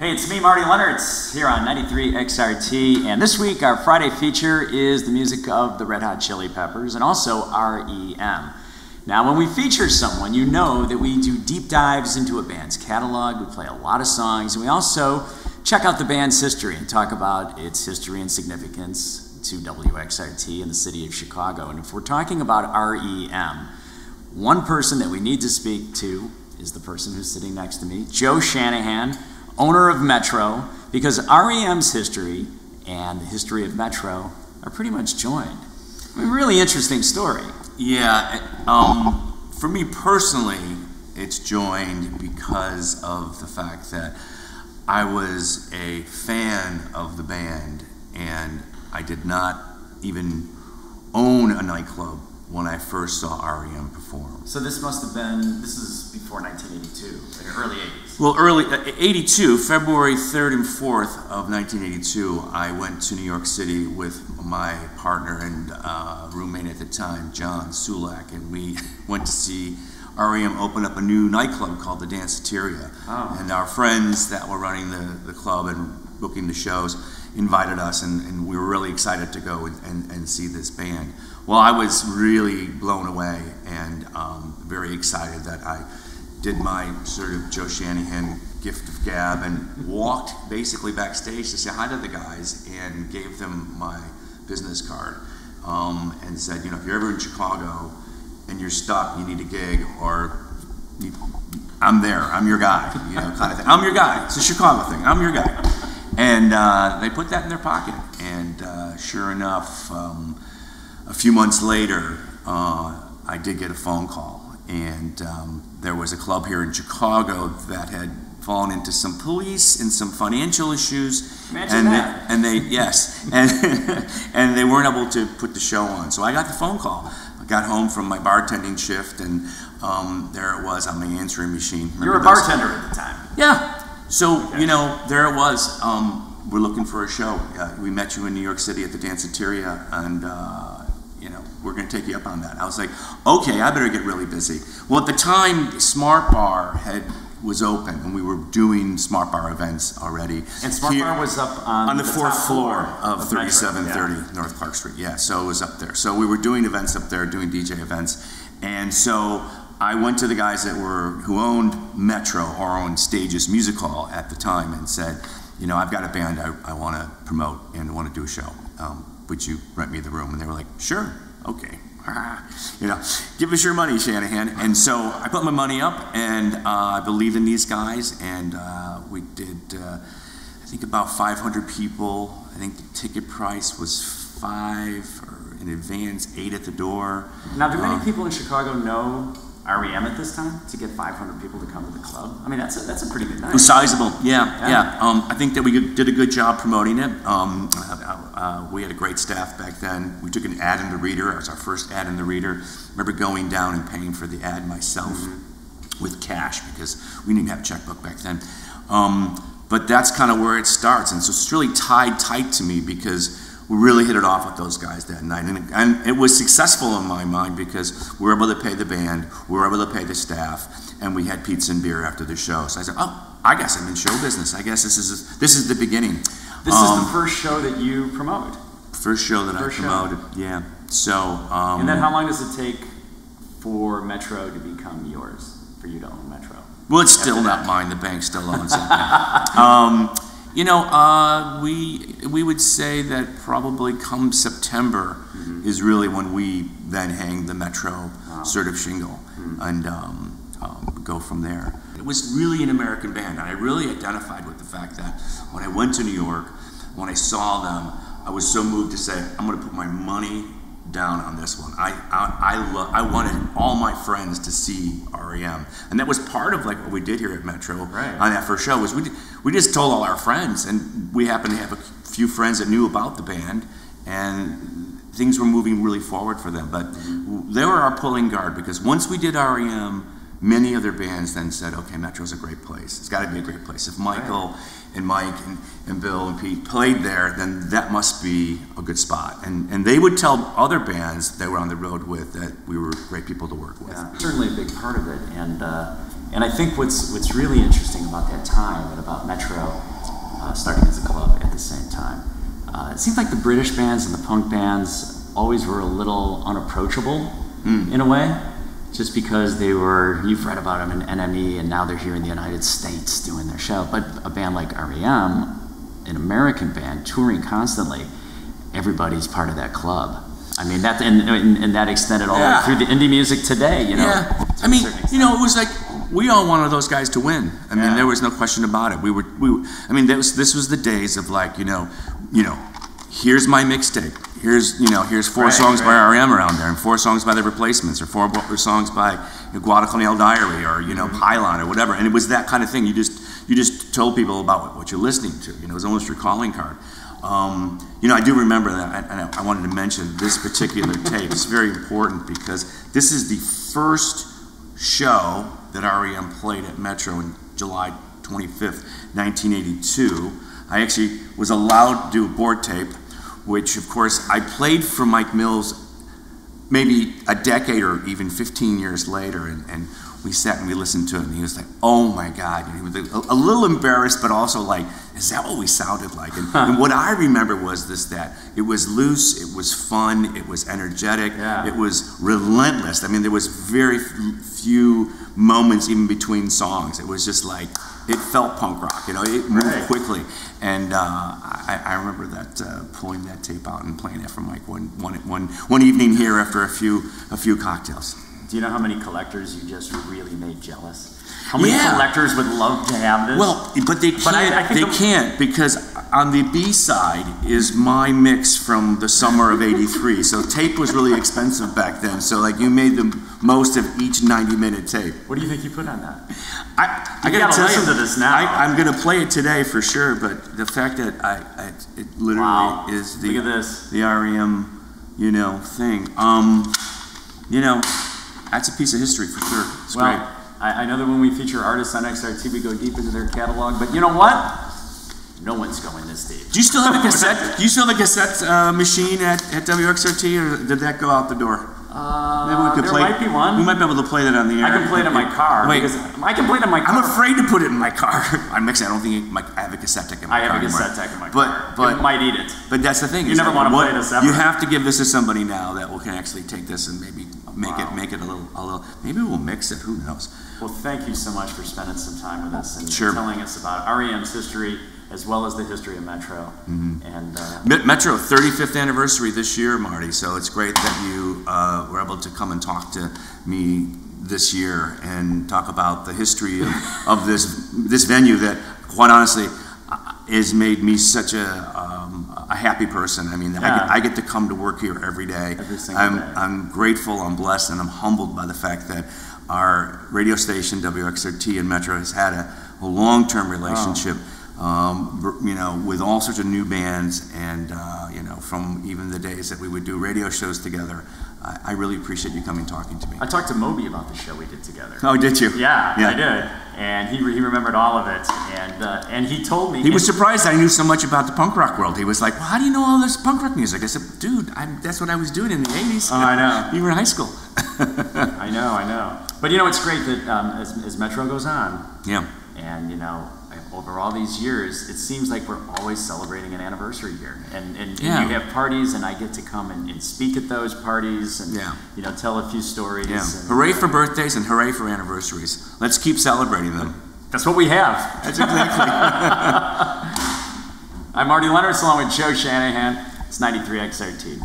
Hey, it's me, Marty Leonards, here on 93 XRT, and this week our Friday feature is the music of the Red Hot Chili Peppers and also R.E.M. Now, when we feature someone, you know that we do deep dives into a band's catalog, we play a lot of songs, and we also check out the band's history and talk about its history and significance to WXRT in the city of Chicago. And if we're talking about R.E.M., one person that we need to speak to is the person who's sitting next to me, Joe Shanahan, owner of Metro, because R.E.M.'s history and the history of Metro are pretty much joined. I mean, really interesting story. Yeah, for me personally, it's joined because of the fact that I was a fan of the band and I did not even own a nightclub when I first saw R.E.M. perform. So this must have been, this is before 1982, like early 80s. Well, early, 82, February 3rd and 4th of 1982, I went to New York City with my partner and roommate at the time, John Sulak, and we went to see R.E.M. open up a new nightclub called the Danceteria. Oh. And our friends that were running the club and booking the shows invited us, and we were really excited to go and see this band. Well, I was really blown away and very excited that I did my sort of Joe Shanahan gift of gab and walked basically backstage to say hi to the guys and gave them my business card and said, you know, if you're ever in Chicago and you're stuck, you need a gig, or I'm there, I'm your guy, you know, kind of thing. I'm your guy. It's a Chicago thing. I'm your guy. And they put that in their pocket, and sure enough, a few months later, I did get a phone call, and there was a club here in Chicago that had fallen into some police and some financial issues. Imagine that. And they weren't able to put the show on. So I got the phone call. I got home from my bartending shift, and there it was on my answering machine. You were a bartender at the time. Yeah. So, okay. You know, there it was. We're looking for a show. We met you in New York City at the Danceteria, and you know, we're going to take you up on that. I was like, okay, I better get really busy. Well, at the time, Smart Bar was open, and we were doing Smart Bar events already. And Smart Bar was up on the fourth floor of 3730 North Clark Street. Yeah, so it was up there. So we were doing events up there, doing DJ events, and so I went to the guys who owned Metro, or owned Stages Music Hall at the time, and said, you know, I've got a band I want to promote and want to do a show. Would you rent me the room? And they were like, sure, okay. You know, give us your money, Shanahan. And so I put my money up, and I believed in these guys, and we did, I think about 500 people. I think the ticket price was $5 or in advance, $8 at the door. Now, do many people in Chicago know R.E.M. at this time, to get 500 people to come to the club? I mean, that's a pretty good night. Sizable, yeah. I think that we did a good job promoting it. We had a great staff back then. We took an ad in the Reader. It was our first ad in the Reader. I remember going down and paying for the ad myself with cash, because we didn't even have a checkbook back then. But that's kind of where it starts, and so it's really tied tight to me, because we really hit it off with those guys that night, and it was successful in my mind, because we were able to pay the band, we were able to pay the staff, and we had pizza and beer after the show. So I said, oh, I guess I'm in show business. I guess this is the beginning. This is the first show that you promote. First show that I promoted, yeah. So. And then how long does it take for Metro to become yours, for you to own Metro? Well, it's still not mine. The bank still owns it. You know, we would say that probably come September is really when we then hang the Metro sort of shingle and go from there. It was really an American band, and I really identified with the fact that when I went to New York, when I saw them, I was so moved to say, I'm going to put my money down on this one. I wanted all my friends to see R.E.M. And that was part of like what we did here at Metro on that first show. Was we just told all our friends, and we happened to have a few friends that knew about the band, and things were moving really forward for them. But they were our pulling guard, because once we did R.E.M., many other bands then said, okay, Metro's a great place. It's got to be a great place. If Michael and Mike and Bill and Pete played there, then that must be a good spot. And they would tell other bands they were on the road with that we were great people to work with. Yeah, certainly a big part of it. And And I think what's really interesting about that time and about Metro starting as a club at the same time, it seemed like the British bands and the punk bands always were a little unapproachable in a way, just because they were, you've read about them in NME, and now they're here in the United States doing their show. But a band like R.E.M., an American band touring constantly, everybody's part of that club. I mean, that and that extended all the way through the indie music today, you know. Yeah. I mean, you know, it was like we all wanted those guys to win. I mean, there was no question about it. I mean, this was the days of like, you know, here's my mixtape. Here's 4 songs by R.E.M. around there, and 4 songs by the Replacements, or 4 songs by Guadalcanal Diary, or Pylon, or whatever. And it was that kind of thing. You just told people about what you're listening to. You know, it was almost your calling card. I do remember that, and I wanted to mention this particular tape. It's very important because this is the first show that R.E.M. played at Metro on July 25th, 1982. I actually was allowed to do a board tape, which of course I played for Mike Mills maybe a decade or even 15 years later, and we sat and we listened to it, and he was like, oh my God. And he was a little embarrassed, but also like, is that what we sounded like? And what I remember was that it was loose, it was fun, it was energetic, it was relentless. I mean, there was very few moments even between songs. It was just like, it felt punk rock, it moved quickly. And I remember that pulling that tape out and playing it for Mike one evening here after a few cocktails. Do you know how many collectors you just really made jealous? How many collectors would love to have this? Well, but they can't. They can't, because on the B side is my mix from the summer of '83. So tape was really expensive back then. So like you made the most of each 90-minute tape. What do you think you put on that? I gotta tell listen you, to this now. I'm gonna play it today for sure. But the fact that it literally is Look at this. the R.E.M. thing. That's a piece of history for sure. It's great. I know that when we feature artists on XRT, we go deep into their catalog, but you know what? No one's going this deep. Do you still have a cassette? Do you still have a cassette machine at WXRT, or did that go out the door? Maybe we could there might be one. We might be able to play that on the air. I can play it in my car. Wait, I can play it in my car. I'm afraid to put it in my car. I don't think I have a cassette deck in my car. I have a cassette deck in my car. But it might eat it. But that's the thing. You never want to play it separate. You have to give this to somebody now that can actually take this and maybe make it a little. Maybe we'll mix it. Who knows? Well, thank you so much for spending some time with us and telling us about R.E.M.'s history as well as the history of Metro. And Metro 35th anniversary this year, Marty. So it's great that you were able to come and talk to me this year and talk about the history of this venue that, quite honestly, has made me such a happy person. I mean, I get to come to work here every day. Every single day. I'm grateful, I'm blessed, and I'm humbled by the fact that our radio station, WXRT and Metro, has had a long-term relationship. With all sorts of new bands, and from even the days that we would do radio shows together. I really appreciate you coming talking to me. I talked to Moby about the show we did together. Oh, did you? Yeah, I did, and he remembered all of it, and he told me he was surprised I knew so much about the punk rock world. He was like, "Well, how do you know all this punk rock music?" I said, "Dude, that's what I was doing in the '80s." Oh, I know. You were in high school. I know. But it's great that as Metro goes on, and over all these years, it seems like we're always celebrating an anniversary here, and you have parties, and I get to come and speak at those parties, and tell a few stories. Yeah. And, hooray for birthdays and hooray for anniversaries. Let's keep celebrating them. That's what we have. That's exactly. I'm Marty Leonard, along with Joe Shanahan. It's 93 XRT.